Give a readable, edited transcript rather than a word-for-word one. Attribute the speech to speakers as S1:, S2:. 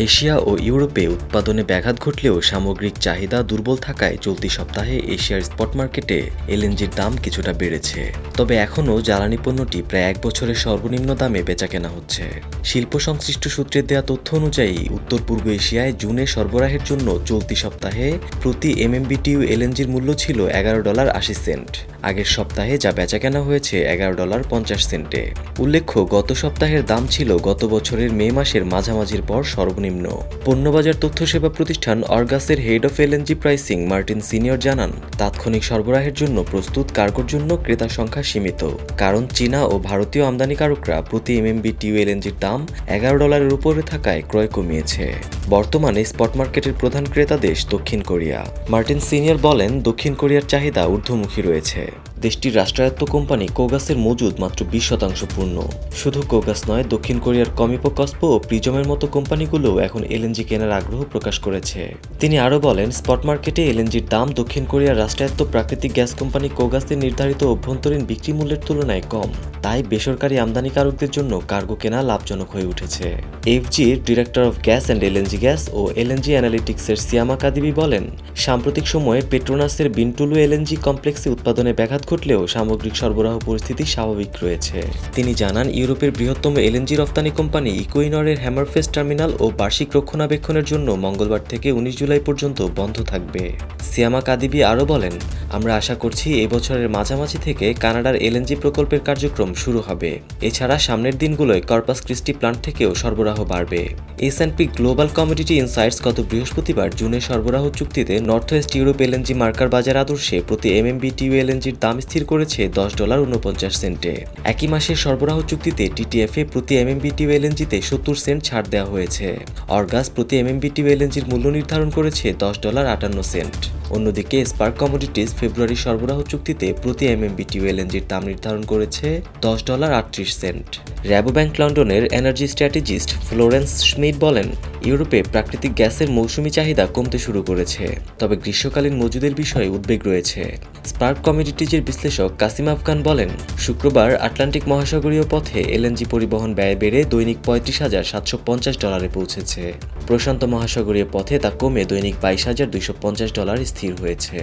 S1: Asia ও ইউরোপে উৎপাদনে ব্যাঘাত ঘটলেও সামগ্রিক চাহিদা দুর্বল থাকায় চলতি সপ্তাহে এশিয়ার স্পট মার্কেটে এলএনজির দাম কিছুটা বেড়েছে। তবে এখনও জ্বালানি পণ্যটি প্রায় 1 বছরের সর্বনিম্ন দামে বেচাকেনা হচ্ছে। শিল্প সংশ্লিষ্ট সূত্রের দেওয়া তথ্য অনুযায়ী উত্তর পূর্ব এশিয়ায় জুনে সরবরাহের জন্য চলতি সপ্তাহে প্রতি এমএমবিটিইউ এলএনজির মূল্য ছিল $11.80। আগের সপ্তাহে যা বেচাকেনা হয়েছে $11.50। উল্লেখ্য, গত সপ্তাহের দাম ছিল গত বছরের মে মাসের মাঝামাঝির পর সর্বনিম্ন। পণ্যবাজার তথ্য সেবা প্রতিষ্ঠান অর্গাসের head of LNG pricing Martin Senior জানান, তাৎক্ষণিক সরবরাহের জন্য প্রস্তুত কার্গোর জন্য ক্রেতার সংখ্যা সীমিত, কারণ চীনা ও ভারতীয় আমদানিকারকরা প্রতি এমএমবিটিইউ এলএনজির দাম $11 উপরে থাকায় ক্রয় কমিয়েছে। বর্তমানে স্পট মার্কেটের প্রধান ক্রেতা দেশ দক্ষিণ কোরিয়া। মার্টিন সিনিয়র বলেন, দক্ষিণ কোরিয়ার চাহিদা ঊর্ধ্বমুখী রয়েছে। দেশটির রাষ্ট্রায়ত্ত কোম্পানি কোগাসের মজুদ মাত্র 20% পূর্ণ। শুধু কোগাস নয়, দক্ষিণ কোরিয়ার কমিপো কসপো ও প্রিজমের মতো কোম্পানিগুলো এখন এলএনজি কেনার আগ্রহ প্রকাশ করেছে। তিনি আরও বলেন, স্পট মার্কেটে এলএনজির দাম দক্ষিণ কোরিয়ার রাষ্ট্রায়ত্ত প্রাকৃতিক গ্যাস কোম্পানি কোগাসের নির্ধারিত অভ্যন্তরীণ বিক্রি মূল্যের তুলনায় কম। তাই বেসরকারি আমদানিকারকদের জন্য কার্গো কেনা লাভজনক হয়ে উঠেছে। এফজির director of gas and LNG gas ও এলএনজি অ্যানালিটিক্সের সিয়ামা কাদিবি বলেন, সাম্প্রতিক সময়ে পেট্রোনাসের বিনটুলু এলএনজি কমপ্লেক্সে উৎপাদনে ব্যাঘাত ঘটলেও সামগ্রিক সরবরাহ পরিস্থিতি স্বাভাবিক রয়েছে। তিনি জানান, ইউরোপের বৃহত্তম এলএনজি রপ্তানি কোম্পানি ইকুইনরের হ্যামারফেস্ট টার্মিনাল ও বার্ষিক রক্ষণাবেক্ষণের জন্য মঙ্গলবার থেকে 19 জুলাই পর্যন্ত বন্ধ থাকবে। সিয়ামা কাদিবি আরও বলেন, আমরা আশা করছি এই বছরের মাঝামাঝি থেকে কানাডার এলএনজি প্রকল্পের কার্যক্রম শুরু হবে। এছাড়া সামনের দিনগুলোয় কর্পাস ক্রিস্টি প্লান্ট থেকেও সরবরাহ বাড়বে। এস&পি গ্লোবাল কমোডিটি ইনসাইটস গত বৃহস্পতিবার জুনের সরবরাহ চুক্তিতে north West Europe LNG marker বাজার আদর্শে প্রতি এমএমবিটিইউ এলএনজির দাম স্থির করেছে $10.49। একই মাসের সরবরাহ চুক্তিতে টিটিএফে প্রতি এমএমবিটিইউ এলএনজিতে 70 সেন্ট ছাড় দেওয়া হয়েছে। অর্গাস প্রতি এমএমবিটিইউ এলএনজির মূল্য নির্ধারণ করেছে $10.58। অন্যদিকে স্পার্ক কমোডিটিজ ফেব্রুয়ারি সরবরাহ চুক্তিতে প্রতি এমএমবিটিইউ এলএনজির দাম নির্ধারণ করেছে $10.38। র্যাবোব্যাংক লন্ডনের এনার্জি স্ট্র্যাটেজিস্ট ফ্লোরেন্স স্মিথ বলেন, ইউরোপে প্রাকৃতিক গ্যাসের মৌসুমি চাহিদা কমতে শুরু করেছে, তবে গ্রীষ্মকালীন মজুদের বিষয়ে উদ্বেগ রয়েছে। স্পার্ক কমোডিটিজের বিশ্লেষক কাসিম আফগান বলেন, শুক্রবার আটলান্টিক মহাসাগরীয় পথে এলএনজি পরিবহন ব্যয় বেড়ে দৈনিক $35,750 পৌঁছেছে। প্রশান্ত মহাসাগরীয় পথে তা কমে দৈনিক $22,250 স্থির হয়েছে।